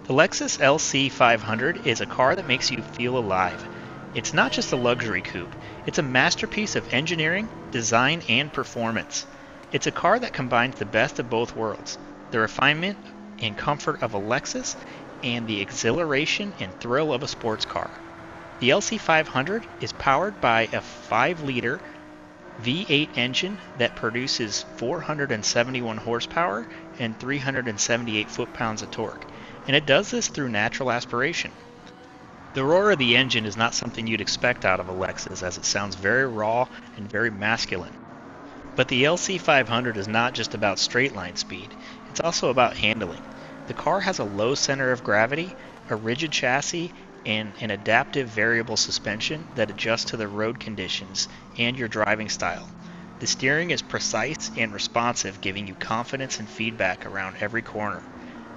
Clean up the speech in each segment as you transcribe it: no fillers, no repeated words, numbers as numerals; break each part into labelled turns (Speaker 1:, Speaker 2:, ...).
Speaker 1: The Lexus LC500 is a car that makes you feel alive. It's not just a luxury coupe, it's a masterpiece of engineering, design, and performance. It's a car that combines the best of both worlds, the refinement and comfort of a Lexus, and the exhilaration and thrill of a sports car. The LC500 is powered by a 5-liter V8 engine that produces 471 horsepower and 378 foot-pounds of torque, and it does this through natural aspiration. The roar of the engine is not something you'd expect out of a Lexus, as it sounds very raw and very masculine. But the LC500 is not just about straight line speed, it's also about handling. The car has a low center of gravity, a rigid chassis, and an adaptive variable suspension that adjusts to the road conditions and your driving style. The steering is precise and responsive, giving you confidence and feedback around every corner.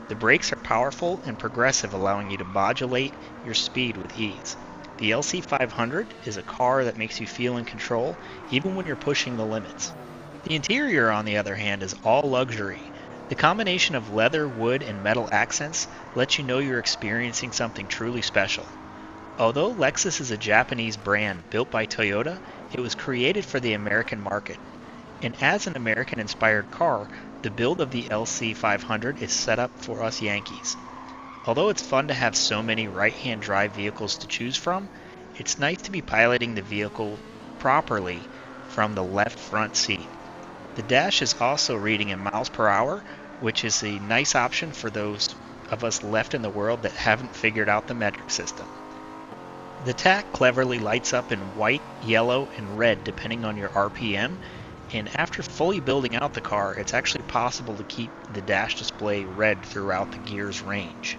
Speaker 1: The brakes are powerful and progressive, allowing you to modulate your speed with ease. The LC500 is a car that makes you feel in control, even when you're pushing the limits. The interior, on the other hand, is all luxury. The combination of leather, wood, and metal accents lets you know you're experiencing something truly special. Although Lexus is a Japanese brand built by Toyota, it was created for the American market. And as an American-inspired car, the build of the LC500 is set up for us Yankees. Although it's fun to have so many right-hand drive vehicles to choose from, it's nice to be piloting the vehicle properly from the left front seat. The dash is also reading in miles per hour, which is a nice option for those of us left in the world that haven't figured out the metric system. The tach cleverly lights up in white, yellow, and red depending on your RPM, and after fully building out the car, it's actually possible to keep the dash display red throughout the gear's range.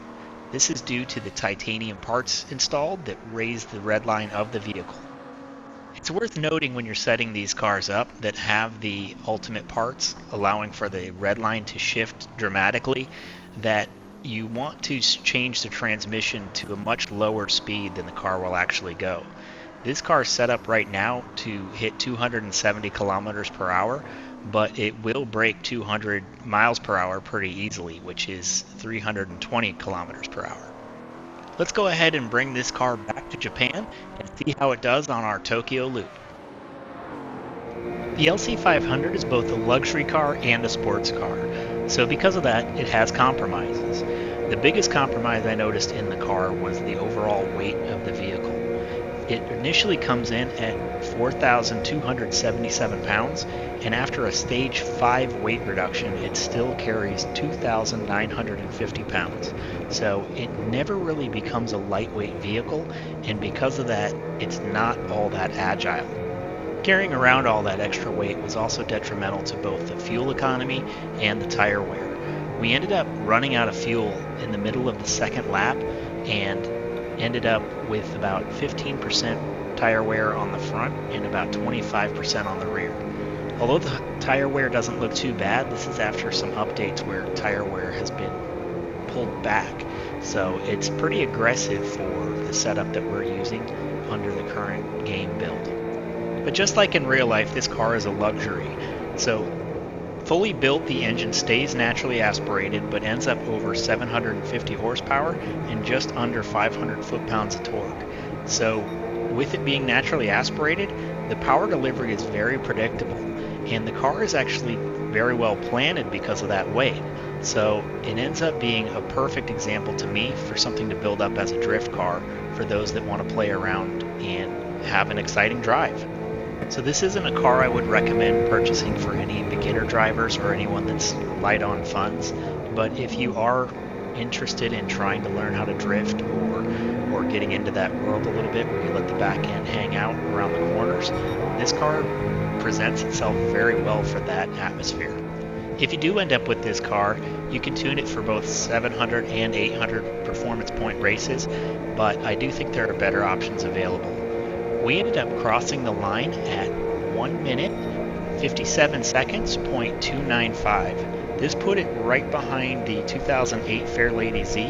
Speaker 1: This is due to the titanium parts installed that raise the red line of the vehicle. It's worth noting when you're setting these cars up that have the ultimate parts, allowing for the red line to shift dramatically, that you want to change the transmission to a much lower speed than the car will actually go. This car is set up right now to hit 270 kilometers per hour, but it will break 200 miles per hour pretty easily, which is 320 kilometers per hour. Let's go ahead and bring this car back to Japan and see how it does on our Tokyo loop. The LC500 is both a luxury car and a sports car, so because of that, it has compromises. The biggest compromise I noticed in the car was the overall weight of the vehicle. It initially comes in at 4,277 pounds, and after a stage 5 weight reduction, it still carries 2,950 pounds. So it never really becomes a lightweight vehicle, and because of that, it's not all that agile. Carrying around all that extra weight was also detrimental to both the fuel economy and the tire wear. We ended up running out of fuel in the middle of the second lap, and ended up with about 15% tire wear on the front and about 25% on the rear. Although the tire wear doesn't look too bad, this is after some updates where tire wear has been pulled back. So it's pretty aggressive for the setup that we're using under the current game build. But just like in real life, this car is a luxury. So fully built, the engine stays naturally aspirated but ends up over 750 horsepower and just under 500 foot-pounds of torque. So with it being naturally aspirated, the power delivery is very predictable, and the car is actually very well planted because of that weight. So it ends up being a perfect example to me for something to build up as a drift car for those that want to play around and have an exciting drive. So this isn't a car I would recommend purchasing for any beginner drivers or anyone that's light on funds, but if you are interested in trying to learn how to drift or getting into that world a little bit where you let the back end hang out around the corners, this car presents itself very well for that atmosphere. If you do end up with this car, you can tune it for both 700 and 800 performance point races, but I do think there are better options available. We ended up crossing the line at 1 minute, 57 seconds, .295. This put it right behind the 2008 Fairlady Z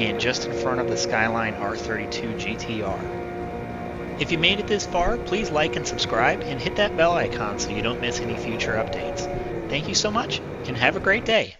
Speaker 1: and just in front of the Skyline R32 GTR. If you made it this far, please like and subscribe and hit that bell icon so you don't miss any future updates. Thank you so much and have a great day.